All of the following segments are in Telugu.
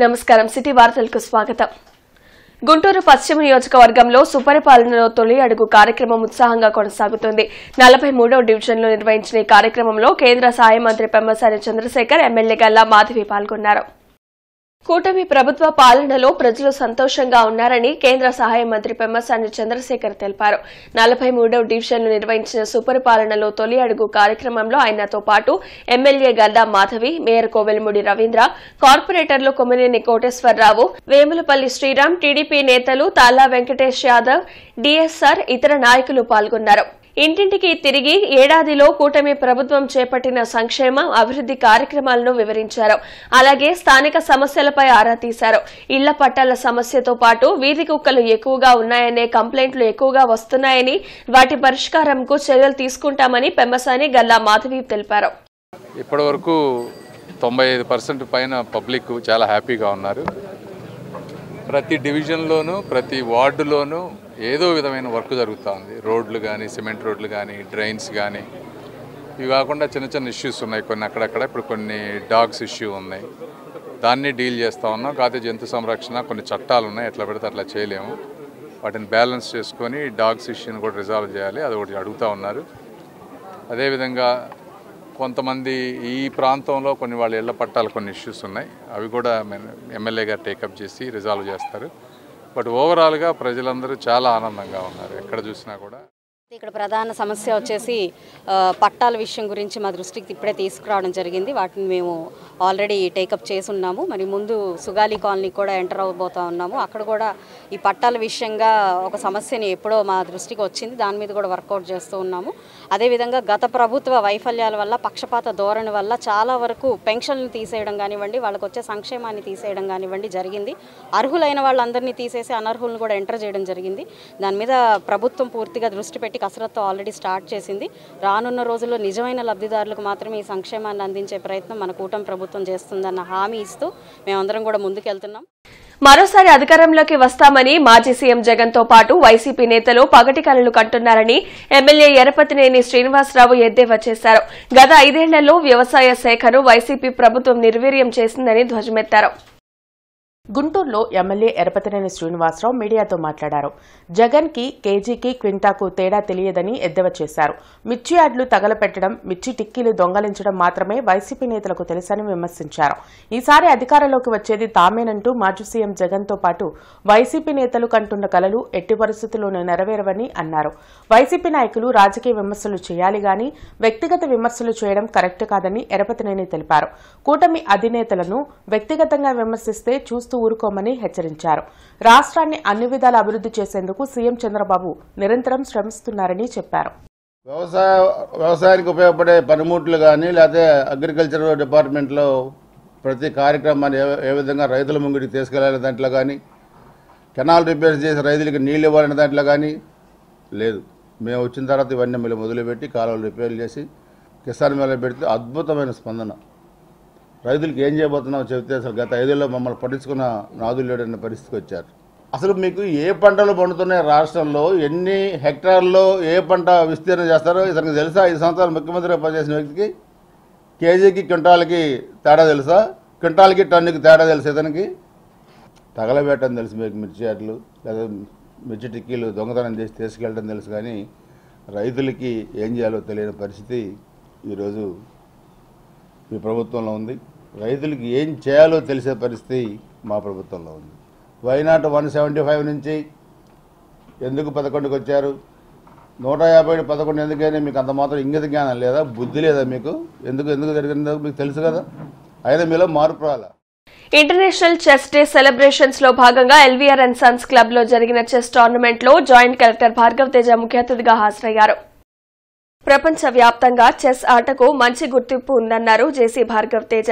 నమస్కారం సిటీ వార్తలకు స్వాగతం. గుంటూరు పశ్చిమ నియోజకవర్గంలో సుపరిపాలనలో తొలి అడుగు కార్యక్రమం ఉత్సాహంగా కొనసాగుతోంది. 43వ డివిజన్లో నిర్వహించిన ఈ కార్యక్రమంలో కేంద్ర సహాయ మంత్రి పెమ్మసాని చంద్రశేఖర్, ఎమ్మెల్యే గల్లా మాధవి పాల్గొన్నారు. కూటమి ప్రభుత్వ పాలనలో ప్రజలు సంతోషంగా ఉన్నారని కేంద్ర సహాయ మంత్రి పెమ్మసాని చంద్రశేఖర్ తెలిపారు. 43వ డివిజన్లో నిర్వహించిన సుపరిపాలనలో తొలి అడుగు కార్యక్రమంలో ఆయనతో పాటు ఎమ్మెల్యే గల్లా మాధవి, మేయర్ కోవెలమూడి రవీంద్ర, కార్పొరేటర్లు కొమ్మినేని కోటేశ్వరరావు, వేములపల్లి శ్రీరామ్, టీడీపీ నేతలు తాళ్లా వెంకటేష్ యాదవ్, డీఎస్ఆర్, ఇతర నాయకులు పాల్గొన్నారు. ఇంటింటికి తిరిగి ఏడాదిలో కూటమి ప్రభుత్వం చేపట్టిన సంక్షేమ, అభివృద్ది కార్యక్రమాలను వివరించారు. అలాగే స్థానిక సమస్యలపై ఆరా తీశారు. ఇళ్ల పట్టాల సమస్యతో పాటు వీధి కుక్కలు ఎక్కువగా ఉన్నాయనే కంప్లైంట్లు ఎక్కువగా వస్తున్నాయని, వాటి పరిష్కారంకు చర్యలు తీసుకుంటామని పెమ్మసాని, గల్లా మాధవి తెలిపారు. ఇప్పటివరకు 95% పైన పబ్లిక్ చాలా హ్యాపీగా ఉన్నారు. ప్రతి డివిజన్లోనూ ప్రతి వార్డులోనూ ఏదో విధమైన వర్క్ జరుగుతూ ఉంది. రోడ్లు కానీ, సిమెంట్ రోడ్లు కానీ, డ్రైన్స్ కానీ, ఇవి కాకుండా చిన్న చిన్న ఇష్యూస్ ఉన్నాయి కొన్ని అక్కడక్కడ. ఇప్పుడు కొన్ని డాగ్స్ ఇష్యూ ఉన్నాయి, దాన్ని డీల్ చేస్తూ ఉన్నాం. కాకపోతే జంతు సంరక్షణ కొన్ని చట్టాలు ఉన్నాయి, ఎట్లా పెడితే అట్లా చేయలేము. వాటిని బ్యాలెన్స్ చేసుకొని డాగ్స్ ఇష్యూని కూడా రిజాల్వ్ చేయాలి, అది ఒకటి అడుగుతూ ఉన్నారు. అదేవిధంగా కొంతమంది ఈ ప్రాంతంలో కొన్ని వాళ్ళ ఇళ్ల పట్టాలు కొన్ని ఇష్యూస్ ఉన్నాయి, అవి కూడా ఎమ్మెల్యే గారు టేకప్ చేసి రిజాల్వ్ చేస్తారు. బట్ ఓవరాల్గా ప్రజలందరూ చాలా ఆనందంగా ఉన్నారు ఎక్కడ చూసినా కూడా. ఇక్కడ ప్రధాన సమస్య వచ్చేసి పట్టాల విషయం గురించి మా దృష్టికి ఇప్పుడే తీసుకురావడం జరిగింది. వాటిని మేము ఆల్రెడీ టేకప్ చేసి ఉన్నాము. మరి ముందు సుగాలి కాలనీ కూడా ఎంటర్ అవ్వబోతూ ఉన్నాము. అక్కడ కూడా ఈ పట్టాల విషయంగా ఒక సమస్యని ఎప్పుడో మా దృష్టికి వచ్చింది, దాని మీద కూడా వర్కౌట్ చేస్తూ ఉన్నాము. అదేవిధంగా గత ప్రభుత్వ వైఫల్యాల వల్ల, పక్షపాత ధోరణి వల్ల చాలా వరకు పెన్షన్లు తీసేయడం కానివ్వండి, వాళ్ళకు వచ్చే సంక్షేమాన్ని తీసేయడం కానివ్వండి జరిగింది. అర్హులైన వాళ్ళందరినీ తీసేసి అనర్హులను కూడా ఎంటర్ చేయడం జరిగింది. దాని మీద ప్రభుత్వం పూర్తిగా దృష్టి పెట్టి కసరత్తు ఆల్రెడీ స్టార్ట్ చేసింది. రానున్న రోజుల్లో నిజమైన లబ్ధిదారులకు మాత్రమే ఈ సంక్షేమాన్ని అందించే ప్రయత్నం మన కూటమి ప్రభుత్వం చేస్తుందన్న హామీ ఇస్తూ మేమందరం కూడా ముందుకెళ్తున్నాం. మరోసారి అధికారంలోకి వస్తామని మాజీ సీఎం జగన్ తో పాటు వైసీపీ నేతలు పగటి కలలు కంటున్నారని ఎమ్మెల్యే ఎరపతినేని శ్రీనివాసరావు ఎద్దేవా చేశారు. గత 5 ఏళ్లలో వ్యవసాయ శాఖను వైసీపీ ప్రభుత్వం నిర్వీర్యం చేసిందని ధ్వజమెత్తారు. గుంటూరులో ఎమ్మెల్యే ఎరపతినేని శ్రీనివాసరావు మీడియాతో మాట్లాడారు. జగన్ కి కేజీకి క్వింటాకు తేడా తెలియదని ఎద్దేవా చేశారు. మిర్చి యార్డులు తగలపెట్టడం, మిర్చి టిక్కీలు దొంగలించడం మాత్రమే వైసీపీ నేతలకు తెలుసని విమర్శించారు. ఈసారి అధికారంలోకి వచ్చేది తామేనంటూ మాజీ సీఎం జగన్ తో పాటు వైసీపీ నేతలు కంటున్న కలలు ఎట్టి పరిస్థితుల్లోనూ నెరవేరవని అన్నారు. వైసీపీ నాయకులు రాజకీయ విమర్శలు చేయాలి గాని వ్యక్తిగత విమర్శలు చేయడం కరెక్ట్ కాదని ఎరపతినేని తెలిపారు. కూటమి అధినేతలను వ్యక్తిగతంగా విమర్శిస్తే చూస్తూ ఊరుకోమని హెచ్చరించారు. రాష్ట్రాన్ని అన్ని విధాల అభివృద్ధి చేసేందుకు సీఎం చంద్రబాబు నిరంతరం శ్రమిస్తున్నారని చెప్పారు. వ్యవసాయానికి ఉపయోగపడే పనిముట్లు కానీ, లేకపోతే అగ్రికల్చర్ డిపార్ట్మెంట్లో ప్రతి కార్యక్రమాన్ని ఏ విధంగా రైతుల ముంగిటికి తీసుకెళ్లాలనే దాంట్లో కానీ, కెనాల్ రిపేర్స్ చేసి రైతులకి నీళ్ళు ఇవ్వాలనే దాంట్లో కానీ లేదు. మేము వచ్చిన తర్వాత ఇవన్నీ మళ్ళీ మొదలుపెట్టి కాలువలు రిపేర్లు చేసి కిసాన్ మేళ పెడితే అద్భుతమైన స్పందన. రైతులకు ఏం చేయబోతున్నామో చెబితే అసలు గత 5 ఏళ్ళలో మమ్మల్ని పట్టించుకున్న నాదులు లేడన్న పరిస్థితికి వచ్చారు. అసలు మీకు ఏ పంటలు పండుతున్నాయి, రాష్ట్రంలో ఎన్ని హెక్టార్లో ఏ పంట విస్తీర్ణం చేస్తారో ఇతనికి తెలుసా? 5 సంవత్సరాలు ముఖ్యమంత్రిగా పనిచేసిన వ్యక్తికి కేజీకి క్వింటాల్కి తేడా తెలుసా? క్వింటాల్కి టన్నుకి తేడా తెలుసు ఇతనికి? తగలబెట్టడం తెలుసు మీకు, మిర్చి యార్డులు లేదా మిర్చి టిక్కీలు దొంగతనం చేసి తీసుకెళ్ళడం తెలుసు, కానీ రైతులకి ఏం చేయాలో తెలియని పరిస్థితి ఈరోజు మీ ప్రభుత్వంలో ఉంది. రైతులకి ఏం చేయాలో తెలిసే పరిస్థితి మా ప్రభుత్వంలో ఉంది. వైనాట్ 175 నుంచి ఎందుకు 11కి వచ్చారు? 150 11 ఎందుకని మీకు అంత మాత్రం ఇంగిత జ్ఞానం లేదా? బుద్ధి లేదా మీకు? ఎందుకు జరిగిందో మీకు తెలుసు కదా, అయినా మీలో మార్పు రాలా. ఇంటర్నేషనల్ చెస్ డే సెలబ్రేషన్స్ లో భాగంగా ఎల్వీఆర్ అండ్ సన్స్ క్లబ్ లో జరిగిన చెస్ టోర్నమెంట్ లో జాయింట్ కలెక్టర్ భార్గవ్ తేజ ముఖ్య అతిథిగా హాజరయ్యారు. ప్రపంచ వ్యాప్తంగా చెస్ ఆటకు మంచి గుర్తింపు ఉందన్నారు జేసీ భార్గవ్ తేజ.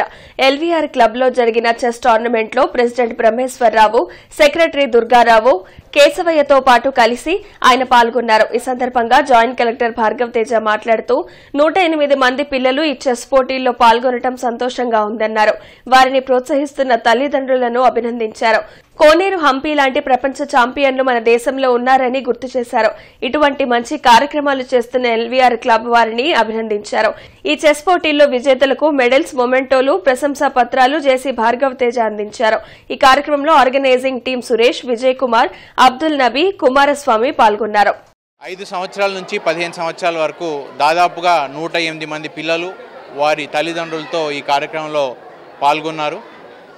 ఎల్వీఆర్ క్లబ్ లో జరిగిన చెస్ టోర్నమెంట్ లో ప్రెసిడెంట్ బ్రహ్మేశ్వరరావు, సెక్రటరీ దుర్గారావు, కేశవయ్యతో పాటు కలిసి ఆయన పాల్గొన్నారు. ఈ సందర్భంగా జాయింట్ కలెక్టర్ భార్గవ్ తేజ మాట్లాడుతూ 108 మంది పిల్లలు ఈ చెస్ పోటీల్లో పాల్గొనడం సంతోషంగా ఉందన్నారు. వారిని ప్రోత్సహిస్తున్న తల్లిదండ్రులను అభినందించారు. కోనేరు హంపి లాంటి ప్రపంచ ఛాంపియన్లు మన దేశంలో ఉన్నారని గుర్తు చేశారు. ఇటువంటి మంచి కార్యక్రమాలు చేస్తున్న ఎల్వీఆర్ క్లబ్ వారిని అభినందించారు. ఈ చెస్ పోటీల్లో విజేతలకు మెడల్స్, మొమెంటోలు, ప్రశంసా పత్రాలు జేసీ భార్గవ్ తేజ అందించారు. ఈ కార్యక్రమంలో ఆర్గనైజింగ్ టీం సురేష్, విజయ్ కుమార్, అబ్దుల్ నబీ, కుమారస్వామి పాల్గొన్నారు. 5 సంవత్సరాల నుంచి 15 సంవత్సరాల వరకు దాదాపుగా 108 మంది పిల్లలు వారి తల్లిదండ్రులతో ఈ కార్యక్రమంలో పాల్గొన్నారు.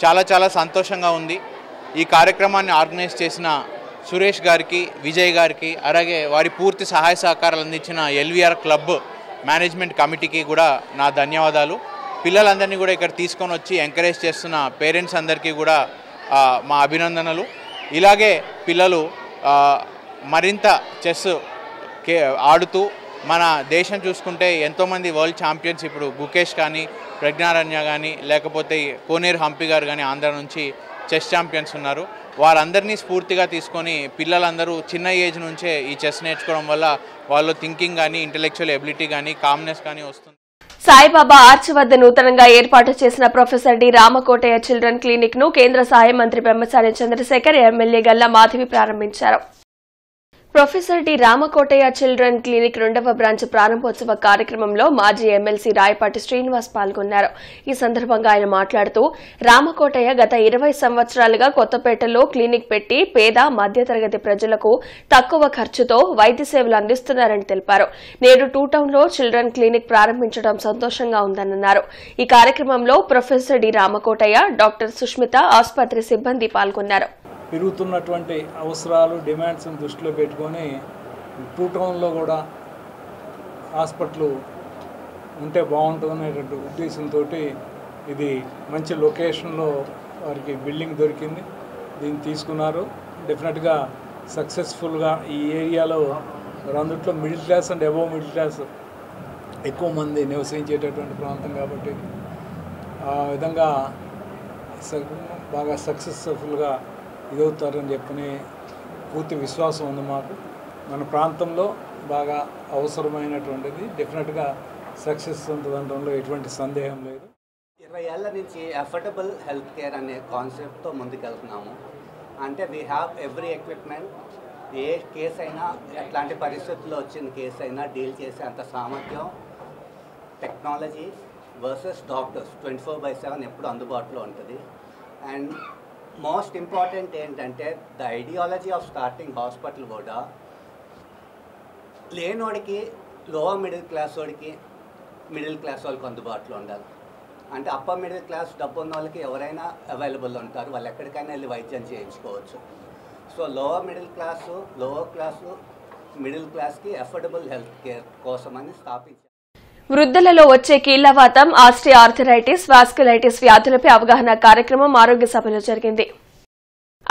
చాలా సంతోషంగా ఉంది. ఈ కార్యక్రమాన్ని ఆర్గనైజ్ చేసిన సురేష్ గారికి, విజయ్ గారికి, అలాగే వారి పూర్తి సహాయ సహకారాలు అందించిన ఎల్వీఆర్ క్లబ్ మేనేజ్మెంట్ కమిటీకి కూడా నా ధన్యవాదాలు. పిల్లలందరినీ కూడా ఇక్కడ తీసుకొని వచ్చి ఎంకరేజ్ చేస్తున్న పేరెంట్స్ అందరికీ కూడా మా అభినందనలు. ఇలాగే పిల్లలు మరింత చెస్ ఆడుతూ మన దేశం చూసుకుంటే ఎంతోమంది వరల్డ్ ఛాంపియన్స్ ఇప్పుడు గుకేష్ కానీ, ప్రజ్ఞారణ్య కానీ, లేకపోతే కోనేరు హంపి గారు కానీ ఆంధ్ర నుంచి చెస్ ఛాంపియన్స్ ఉన్నారు. వారందరినీ స్ఫూర్తిగా తీసుకొని పిల్లలందరూ చిన్న ఏజ్ నుంచే ఈ చెస్ నేర్చుకోవడం వల్ల వాళ్ళ థింకింగ్ కానీ, ఇంటెలెక్చువల్ ఎబిలిటీ కానీ, కామ్నెస్ కానీ వస్తుంది. సాయిబాబా ఆర్చ్ వద్ద నూతనంగా ఏర్పాటు చేసిన professor D Ramakotaiah children clinic ను కేంద్ర సహాయ మంత్రి పెమ్మసాని చంద్రశేఖర్, ఎమ్మెల్యే గల్లా మాధవి ప్రారంభించారు. Professor D Ramakotaiah children clinic 2వ బ్రాంచ్ ప్రారంభోత్సవ కార్యక్రమంలో మాజీ ఎమ్మెల్సీ రాయపాటి శ్రీనివాస్ పాల్గొన్నారు. ఈ సందర్భంగా ఆయన మాట్లాడుతూ రామకోటయ్య గత 20 సంవత్సరాలుగా కొత్తపేటలో క్లినిక్ పెట్టి పేద, మధ్యతరగతి ప్రజలకు తక్కువ ఖర్చుతో వైద్య సేవలు అందిస్తున్నారని తెలిపారు. నేడు 2 టౌన్లో చిల్డ్రన్ క్లినిక్ ప్రారంభించడం సంతోషంగా ఉందన్నారు. ఈ కార్యక్రమంలో professor D Ramakotaiah, doctor Sushmita, ఆసుపత్రి సిబ్బంది పాల్గొన్నారు. పెరుగుతున్నటువంటి అవసరాలు, డిమాండ్స్ని దృష్టిలో పెట్టుకొని 2 టౌన్లో కూడా హాస్పిటల్ ఉంటే బాగుంటుందనేటువంటి ఉద్దేశంతో ఇది మంచి లొకేషన్లో వారికి బిల్డింగ్ దొరికింది. దీన్ని తీసుకున్నారు. డెఫినెట్గా సక్సెస్ఫుల్గా ఈ ఏరియాలో అందుట్లో middle class and above middle class ఎక్కువ మంది నివసించేటటువంటి ప్రాంతం కాబట్టి ఆ విధంగా బాగా సక్సెస్ఫుల్గా ఇదవుతారని చెప్పని పూర్తి విశ్వాసం ఉంది మాకు. మన ప్రాంతంలో బాగా అవసరమైనటువంటిది డెఫినెట్గా సక్సెస్ ఉంటుందనడంలో ఎటువంటి సందేహం లేదు. 20 ఏళ్ల నుంచి అఫోర్డబుల్ హెల్త్ కేర్ అనే కాన్సెప్ట్తో ముందుకెళ్తున్నాము. అంటే we have every equipment. A case అయినా, ఎట్లాంటి పరిస్థితుల్లో వచ్చిన కేసు అయినా డీల్ చేసే అంత సామర్థ్యం, టెక్నాలజీ వర్సెస్ డాక్టర్స్ 24/7 ఎప్పుడు అందుబాటులో ఉంటుంది. అండ్ మోస్ట్ ఇంపార్టెంట్ ఏంటంటే the ideology of starting hospital కూడా లేనోడికి, లోవర్ మిడిల్ క్లాస్ వాడికి, మిడిల్ క్లాస్ వాళ్ళకి అందుబాటులో ఉండాలి. అంటే అప్పర్ మిడిల్ క్లాస్ డబ్బు ఉన్న వాళ్ళకి ఎవరైనా అవైలబుల్ ఉంటారు, వాళ్ళు ఎక్కడికైనా వెళ్ళి వైద్యం చేయించుకోవచ్చు. So lower middle class, lower class, middle క్లాస్కి అఫోర్డబుల్ హెల్త్ కేర్ కోసమని స్థాపించారు. వృద్ధులలో వచ్చే కీళ్లవాతం, ఆస్టియార్థరైటిస్, వాస్కులైటిస్ వ్యాధులపై అవగాహన కార్యక్రమం ఆరోగ్య సభలో జరిగింది.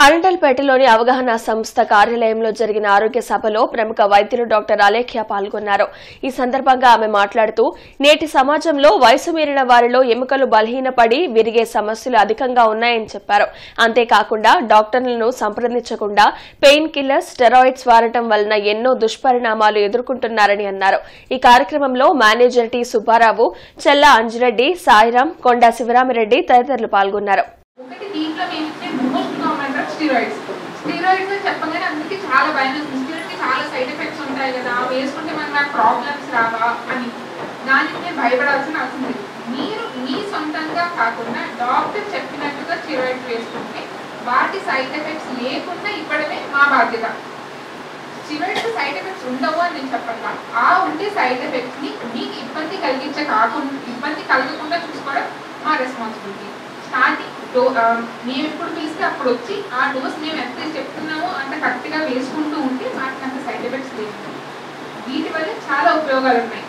అనంతల్పేటలోని అవగాహన సంస్థ కార్యాలయంలో జరిగిన ఆరోగ్య సభలో ప్రముఖ వైద్యులు డాక్టర్ అలేఖ్య పాల్గొన్నారు. ఈ సందర్భంగా ఆమె మాట్లాడుతూ నేటి సమాజంలో వయసు మీరిన వారిలో ఎముకలు బలహీనపడి విరిగే సమస్యలు అధికంగా ఉన్నాయని చెప్పారు. అంతేకాకుండా డాక్టర్లను సంప్రదించకుండా పెయిన్ కిల్లర్స్, స్టెరాయిడ్స్ వాడటం వలన ఎన్నో దుష్పరిణామాలు ఎదుర్కొంటున్నారని అన్నారు. ఈ కార్యక్రమంలో మేనేజర్ టి సుబ్బారావు, చెల్లా అంజిరెడ్డి, సాయిరాం, కొండా శివరామిరెడ్డి తదితరులు పాల్గొన్నారు. స్టీరాయిడ్స్ చెప్పగానే అందరికీ చాలా భయం ఉంది. స్టీరాయిడ్కి చాలా సైడ్ ఎఫెక్ట్స్ ఉంటాయి కదా, వేసుకుంటే మనకు ప్రాబ్లమ్స్ రావా అని. దానికి నేను భయపడాల్సిన అవసరం లేదు. మీరు మీ సొంతంగా కాకుండా డాక్టర్ చెప్పినట్టుగా స్టీరాయిడ్స్ వేసుకుంటే వాటి సైడ్ ఎఫెక్ట్స్ లేకుండా ఇవ్వడమే మా బాధ్యత. స్టీరాయిడ్స్ సైడ్ ఎఫెక్ట్స్ ఉండవు అని నేను చెప్పట్లా. ఆ ఉండే సైడ్ ఎఫెక్ట్స్ని మీకు ఇబ్బంది కలగకుండా చూసుకోవడం మా రెస్పాన్సిబిలిటీ. స్టార్టింగ్ మేము ఎప్పుడు పిలిస్తే అప్పుడు వచ్చి ఆ డోస్ మేము ఎంత చెప్తున్నామో అంత కరెక్ట్గా వేసుకుంటూ ఉంటే వాటికి అంత సైడ్ ఎఫెక్ట్స్ లేవు. వీటి వల్ల చాలా ఉపయోగాలు ఉన్నాయి.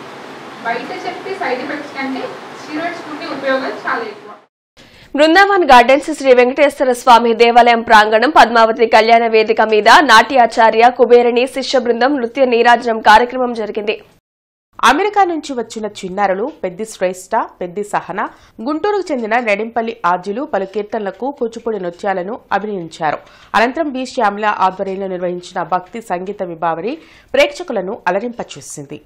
బయట చెప్పే సైడ్ ఎఫెక్ట్స్ కంటే స్టీరాయిడ్స్ ఉండే ఉపయోగాలు చాలా ఎక్కువ. బృందావన్ గార్డెన్స్ శ్రీ వెంకటేశ్వర స్వామి దేవాలయం ప్రాంగణం పద్మావతి కళ్యాణ వేదిక మీద నాట్యాచార్య కుబేరిణి శిష్య బృందం నృత్య నీరాజనం కార్యక్రమం జరిగింది. అమెరికా నుంచి వచ్చిన చిన్నారులు పెద్ది శ్రేష్ఠ, పెద్ది సహన, గుంటూరుకు చెందిన నెడింపల్లి ఆర్జీలు పలు కీర్తనలకు కూచిపూడి నృత్యాలను అభినయించారు. అనంతరం బి శ్యామల ఆధ్వర్యంలో నిర్వహించిన భక్తి సంగీత విభావరి ప్రేక్షకులను అలరింపచేసింది.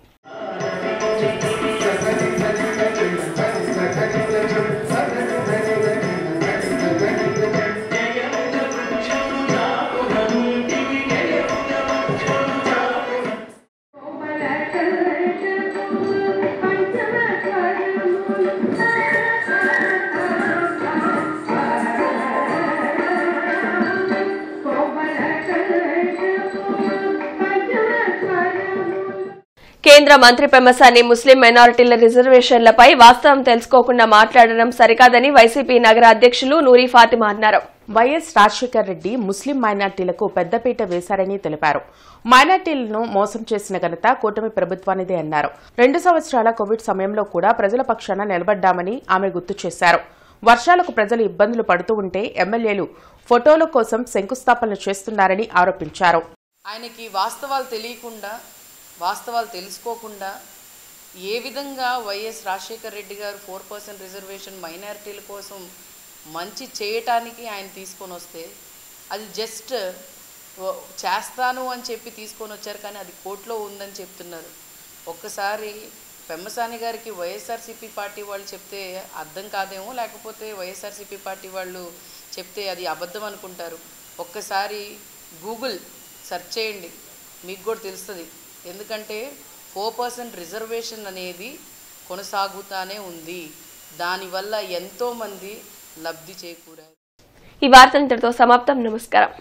కేంద్ర మంత్రి పెమ్మసాని ముస్లిం మైనారిటీల రిజర్వేషన్లపై వాస్తవం తెలుసుకోకుండా మాట్లాడడం సరికాదని వైసీపీ నగర అధ్యక్షులు నూరి ఫాతిమా అన్నారు. వైఎస్ రాజశేఖర్ రెడ్డి ముస్లిం మైనార్టీలకు పెద్దపీట వేశారని తెలిపారు. మైనార్టీలను మోసం చేసిన ఘనత కూటమి ప్రభుత్వానిదే అన్నారు. 2 సంవత్సరాల కోవిడ్ సమయంలో కూడా ప్రజల పక్షాన నిలబడ్డామని ఆమె గుర్తు చేశారు. వర్షాలకు ప్రజలు ఇబ్బందులు పడుతూ ఉంటే ఎమ్మెల్యేలు ఫోటోల కోసం శంకుస్థాపనలు చేస్తున్నారని ఆరోపించారు. ఆయనకి వాస్తవాలు తెలియకుండా, వాస్తవాలు తెలుసుకోకుండా ఏ విధంగా వైఎస్ రాజశేఖర్ రెడ్డి గారు 4% రిజర్వేషన్ మైనారిటీల కోసం మంచి చేయటానికి ఆయన తీసుకొని వస్తే అది జస్ట్ చేస్తాను అని చెప్పి తీసుకొని వచ్చారు, కానీ అది కోర్టులో ఉందని చెప్తున్నారు. ఒక్కసారి పెమ్మసాని గారికి వైఎస్ఆర్సీపీ పార్టీ వాళ్ళు చెప్తే అర్థం కాదేమో, లేకపోతే వైఎస్ఆర్సీపీ పార్టీ వాళ్ళు చెప్తే అది అబద్ధం అనుకుంటారు. ఒక్కసారి గూగుల్ సెర్చ్ చేయండి, మీకు కూడా తెలుస్తుంది. ఎందుకంటే 4% రిజర్వేషన్ అనేది కొనసాగుతానే ఉంది. దానివల్ల ఎంతోమంది లబ్ధి చేకూరారు. ఈ వార్త ఇంతటితో సమాప్తం. నమస్కారం.